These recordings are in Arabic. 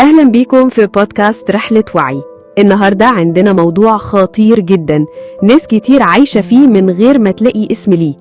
أهلا بيكم في بودكاست رحلة وعي. النهاردة عندنا موضوع خطير جدا، ناس كتير عايشة فيه من غير ما تلاقي اسم ليه: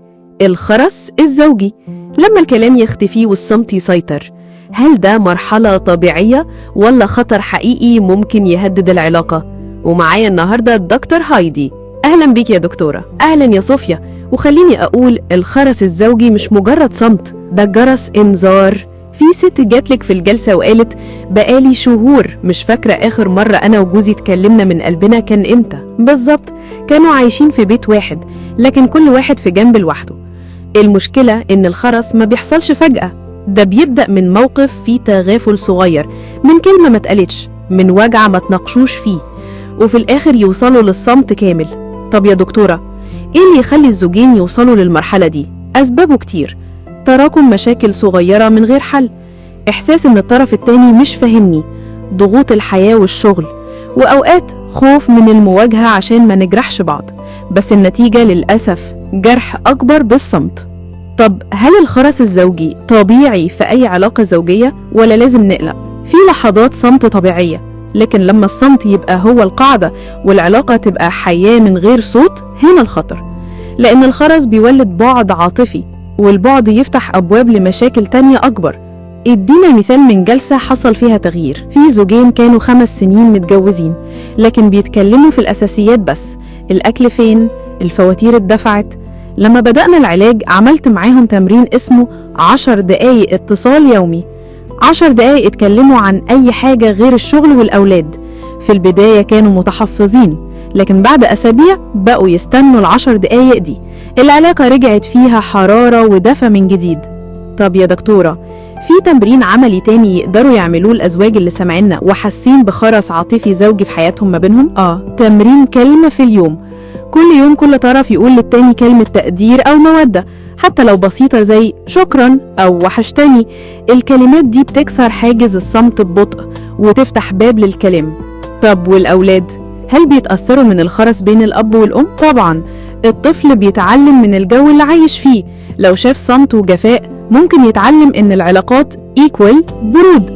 الخرس الزوجي. لما الكلام يختفي والصمت يسيطر، هل ده مرحلة طبيعية ولا خطر حقيقي ممكن يهدد العلاقة؟ ومعايا النهاردة الدكتور هايدي. أهلا بيك يا دكتورة. أهلا يا صوفيا. وخليني أقول، الخرس الزوجي مش مجرد صمت، ده جرس إنذار. في ست جاتلك في الجلسة وقالت: بقالي شهور مش فاكرة آخر مرة أنا وجوزي اتكلمنا من قلبنا كان إمتى بالظبط. كانوا عايشين في بيت واحد، لكن كل واحد في جنب لوحده. المشكلة إن الخرس ما بيحصلش فجأة، ده بيبدأ من موقف فيه تغافل صغير، من كلمة ما اتقالتش، من وجع ما تناقشوش فيه، وفي الآخر يوصلوا للصمت كامل. طب يا دكتورة، إيه اللي يخلي الزوجين يوصلوا للمرحلة دي؟ أسبابه كتير: تراكم مشاكل صغيرة من غير حل، إحساس إن الطرف التاني مش فاهمني، ضغوط الحياة والشغل، وأوقات خوف من المواجهة عشان ما نجرحش بعض، بس النتيجة للأسف جرح أكبر بالصمت. طب هل الخرس الزوجي طبيعي في أي علاقة زوجية ولا لازم نقلق؟ في لحظات صمت طبيعية، لكن لما الصمت يبقى هو القاعدة والعلاقة تبقى حياة من غير صوت، هنا الخطر. لأن الخرس بيولد بعد عاطفي، والبعد يفتح أبواب لمشاكل تانية أكبر. ادينا مثال من جلسة حصل فيها تغيير. في زوجين كانوا 5 سنين متجوزين، لكن بيتكلموا في الأساسيات بس: الأكل فين؟ الفواتير اتدفعت. لما بدأنا العلاج عملت معاهم تمرين اسمه 10 دقايق اتصال يومي. 10 دقايق اتكلموا عن أي حاجة غير الشغل والأولاد. في البداية كانوا متحفظين، لكن بعد أسابيع بقوا يستنوا ال10 دقايق دي. العلاقة رجعت فيها حرارة ودفى من جديد. طب يا دكتورة، في تمرين عملي تاني يقدروا يعملوه الأزواج اللي سمعنا وحاسين بخرس عاطفي زوجي في حياتهم ما بينهم؟ تمرين كلمة في اليوم. كل يوم كل طرف يقول للتاني كلمة تقدير أو مودة، حتى لو بسيطة زي شكرا أو وحشتني. الكلمات دي بتكسر حاجز الصمت ببطء وتفتح باب للكلام. طب والأولاد، هل بيتأثروا من الخرس بين الأب والأم؟ طبعا. الطفل بيتعلم من الجو اللي عايش فيه. لو شاف صمت وجفاء ممكن يتعلم إن العلاقات equal برود،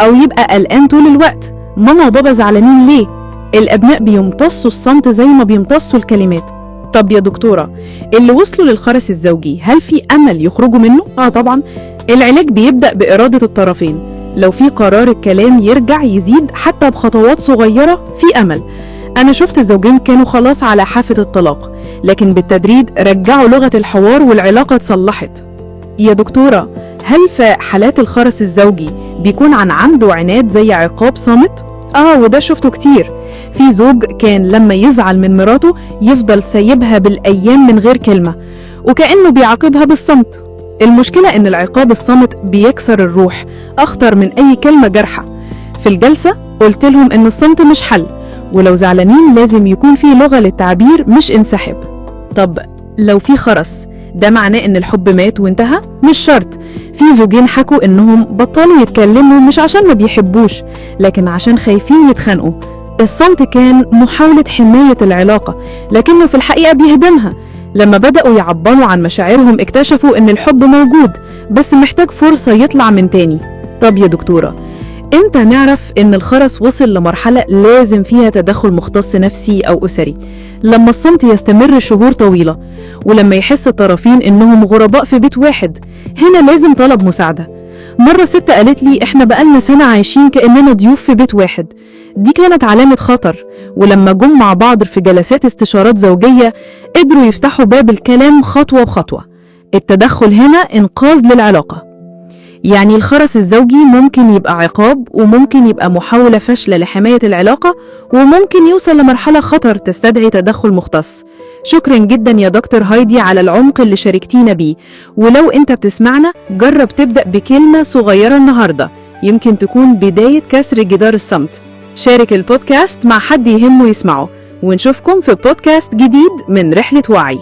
أو يبقى قلقان طول الوقت: ماما وبابا زعلانين ليه؟ الأبناء بيمتصوا الصمت زي ما بيمتصوا الكلمات. طب يا دكتورة، اللي وصلوا للخرس الزوجي هل في أمل يخرجوا منه؟ طبعا. العلاج بيبدأ بإرادة الطرفين. لو في قرار الكلام يرجع يزيد حتى بخطوات صغيرة، في أمل. أنا شفت الزوجين كانوا خلاص على حافة الطلاق، لكن بالتدريج رجعوا لغة الحوار والعلاقة اتصلحت. يا دكتورة، هل في حالات الخرس الزوجي بيكون عن عمد وعناد زي عقاب صامت؟ وده شفته كتير. في زوج كان لما يزعل من مراته يفضل سايبها بالأيام من غير كلمة، وكأنه بيعاقبها بالصمت. المشكلة إن العقاب الصامت بيكسر الروح أخطر من أي كلمة جارحة. في الجلسة قلت لهم إن الصمت مش حل، ولو زعلانين لازم يكون في لغة للتعبير مش انسحب. طب لو في خرس، ده معناه إن الحب مات وانتهى؟ مش شرط. في زوجين حكوا إنهم بطلوا يتكلموا مش عشان ما بيحبوش، لكن عشان خايفين يتخانقوا. الصمت كان محاولة حماية العلاقة، لكنه في الحقيقة بيهدمها. لما بدأوا يعبروا عن مشاعرهم اكتشفوا إن الحب موجود، بس محتاج فرصة يطلع من تاني. طب يا دكتورة، إمتى نعرف إن الخرس وصل لمرحلة لازم فيها تدخل مختص نفسي أو أسري؟ لما الصمت يستمر شهور طويلة، ولما يحس الطرفين إنهم غرباء في بيت واحد. هنا لازم طلب مساعدة. مرة ست قالت لي: إحنا بقالنا سنة عايشين كأننا ضيوف في بيت واحد. دي كانت علامة خطر، ولما جم مع بعض في جلسات استشارات زوجية قدروا يفتحوا باب الكلام خطوة بخطوة. التدخل هنا إنقاذ للعلاقة. يعني الخرس الزوجي ممكن يبقى عقاب، وممكن يبقى محاولة فاشلة لحماية العلاقة، وممكن يوصل لمرحلة خطر تستدعي تدخل مختص. شكرا جدا يا دكتور هايدي على العمق اللي شاركتينا بيه. ولو انت بتسمعنا، جرب تبدأ بكلمة صغيرة النهاردة، يمكن تكون بداية كسر جدار الصمت. شارك البودكاست مع حد يهمه يسمعه، ونشوفكم في بودكاست جديد من رحلة وعي.